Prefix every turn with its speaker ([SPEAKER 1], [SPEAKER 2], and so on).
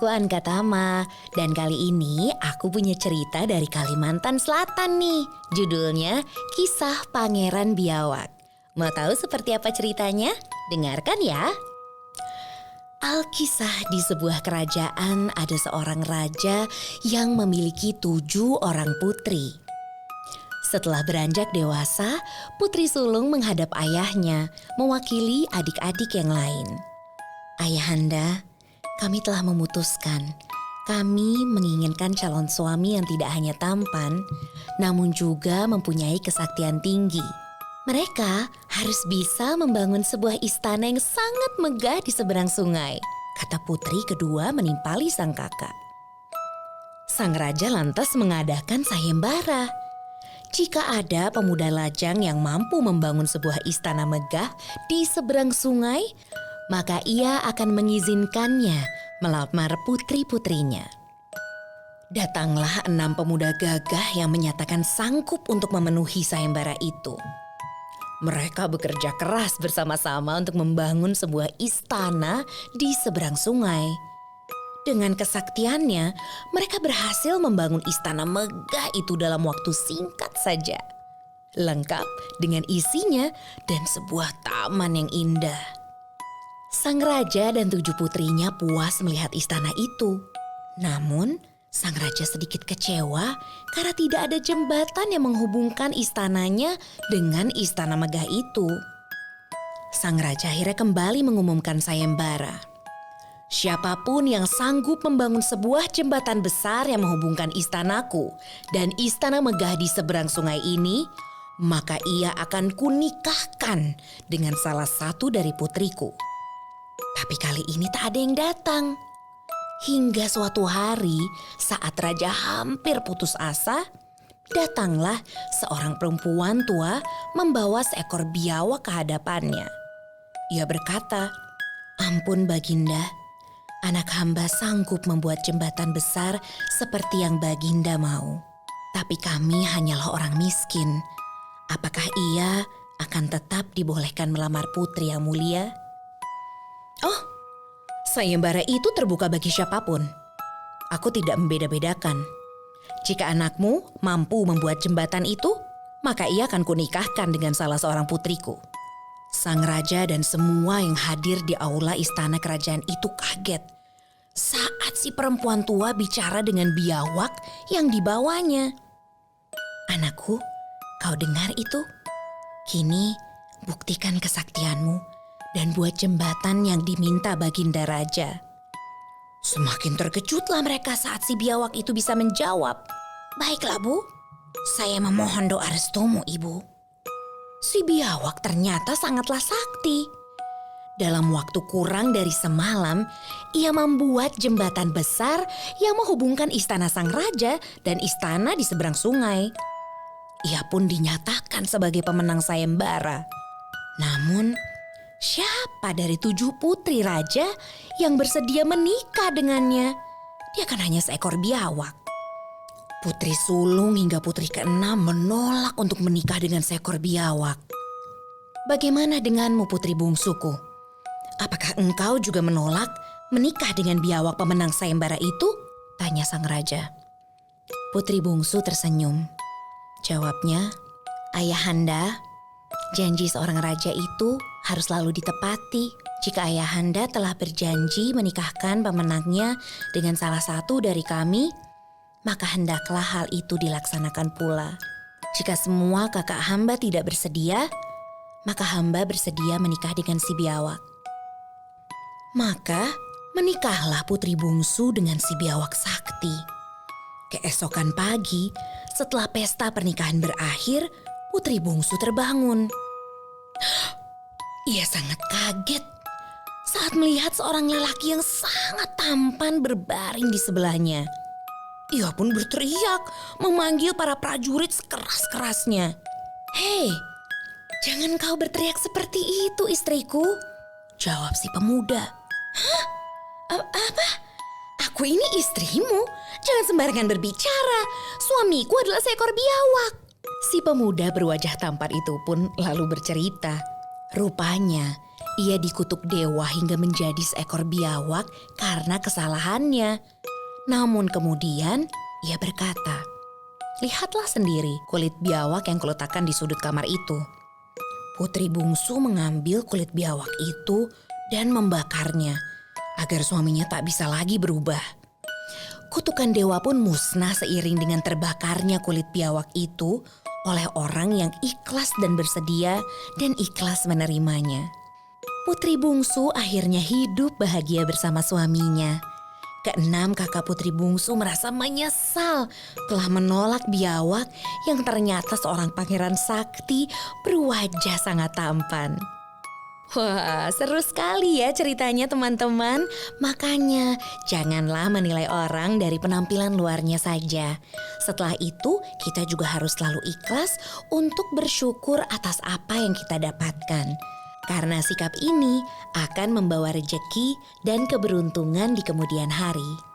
[SPEAKER 1] aku Anka Tama dan kali ini aku punya cerita dari Kalimantan Selatan nih. Judulnya Kisah Pangeran Biawak. Mau tahu seperti apa ceritanya? Dengarkan ya. Alkisah di sebuah kerajaan ada seorang raja yang memiliki 7 orang putri. Setelah beranjak dewasa, putri sulung menghadap ayahnya mewakili adik-adik yang lain. Ayahanda, kami telah memutuskan. Kami menginginkan calon suami yang tidak hanya tampan, namun juga mempunyai kesaktian tinggi. Mereka harus bisa membangun sebuah istana yang sangat megah di seberang sungai, kata putri kedua menimpali sang kakak. Sang raja lantas mengadakan sayembara. Jika ada pemuda lajang yang mampu membangun sebuah istana megah di seberang sungai, maka ia akan mengizinkannya melamar putri-putrinya. Datanglah 6 pemuda gagah yang menyatakan sanggup untuk memenuhi sayembara itu. Mereka bekerja keras bersama-sama untuk membangun sebuah istana di seberang sungai. Dengan kesaktiannya, mereka berhasil membangun istana megah itu dalam waktu singkat saja. Lengkap dengan isinya dan sebuah taman yang indah. Sang raja dan 7 putrinya puas melihat istana itu. Namun, sang raja sedikit kecewa karena tidak ada jembatan yang menghubungkan istananya dengan istana megah itu. Sang raja akhirnya kembali mengumumkan sayembara. Siapapun yang sanggup membangun sebuah jembatan besar yang menghubungkan istanaku dan istana megah di seberang sungai ini, maka ia akan kunikahkan dengan salah satu dari putriku. Tapi kali ini tak ada yang datang. Hingga suatu hari saat raja hampir putus asa, datanglah seorang perempuan tua membawa seekor biawak ke hadapannya. Ia berkata, "Ampun Baginda, anak hamba sanggup membuat jembatan besar seperti yang Baginda mau. Tapi kami hanyalah orang miskin. Apakah ia akan tetap dibolehkan melamar putri yang mulia?" "Oh, sayembara itu terbuka bagi siapapun. Aku tidak membeda-bedakan. Jika anakmu mampu membuat jembatan itu, maka ia akan kunikahkan dengan salah seorang putriku." Sang raja dan semua yang hadir di aula istana kerajaan itu kaget saat si perempuan tua bicara dengan biawak yang dibawanya. "Anakku, kau dengar itu? Kini buktikan kesaktianmu dan buat jembatan yang diminta Baginda Raja." Semakin terkejutlah mereka saat si biawak itu bisa menjawab, "Baiklah Bu, saya memohon doa restumu Ibu." Si biawak ternyata sangatlah sakti. Dalam waktu kurang dari semalam, ia membuat jembatan besar yang menghubungkan istana sang raja dan istana di seberang sungai. Ia pun dinyatakan sebagai pemenang sayembara. Namun, siapa dari 7 putri raja yang bersedia menikah dengannya? Dia kan hanya seekor biawak. Putri sulung hingga putri ke-6 menolak untuk menikah dengan seekor biawak. "Bagaimana denganmu putri bungsuku? Apakah engkau juga menolak menikah dengan biawak pemenang sayembara itu?" tanya sang raja. Putri bungsu tersenyum. Jawabnya, "Ayahanda, janji seorang raja itu harus selalu ditepati. Jika ayahanda telah berjanji menikahkan pemenangnya dengan salah satu dari kami, maka hendaklah hal itu dilaksanakan pula. Jika semua kakak hamba tidak bersedia, maka hamba bersedia menikah dengan si biawak." Maka menikahlah putri bungsu dengan si biawak sakti. Keesokan pagi, setelah pesta pernikahan berakhir, putri bungsu terbangun. Ia sangat kaget saat melihat seorang lelaki yang sangat tampan berbaring di sebelahnya. Ia pun berteriak memanggil para prajurit sekeras-kerasnya. "Hei, jangan kau berteriak seperti itu istriku," jawab si pemuda. "Hah? Apa? Aku ini istrimu. Jangan sembarangan berbicara. Suamiku adalah seekor biawak." Si pemuda berwajah tampan itu pun lalu bercerita. Rupanya, ia dikutuk dewa hingga menjadi seekor biawak karena kesalahannya. Namun kemudian ia berkata, "Lihatlah sendiri kulit biawak yang kuletakkan di sudut kamar itu." Putri bungsu mengambil kulit biawak itu dan membakarnya agar suaminya tak bisa lagi berubah. Kutukan dewa pun musnah seiring dengan terbakarnya kulit biawak itu oleh orang yang ikhlas dan bersedia dan ikhlas menerimanya. Putri bungsu akhirnya hidup bahagia bersama suaminya. Keenam kakak putri bungsu merasa menyesal telah menolak biawak yang ternyata seorang pangeran sakti berwajah sangat tampan. Wah, seru sekali ya ceritanya teman-teman. Makanya janganlah menilai orang dari penampilan luarnya saja. Setelah itu kita juga harus selalu ikhlas untuk bersyukur atas apa yang kita dapatkan. Karena sikap ini akan membawa rejeki dan keberuntungan di kemudian hari.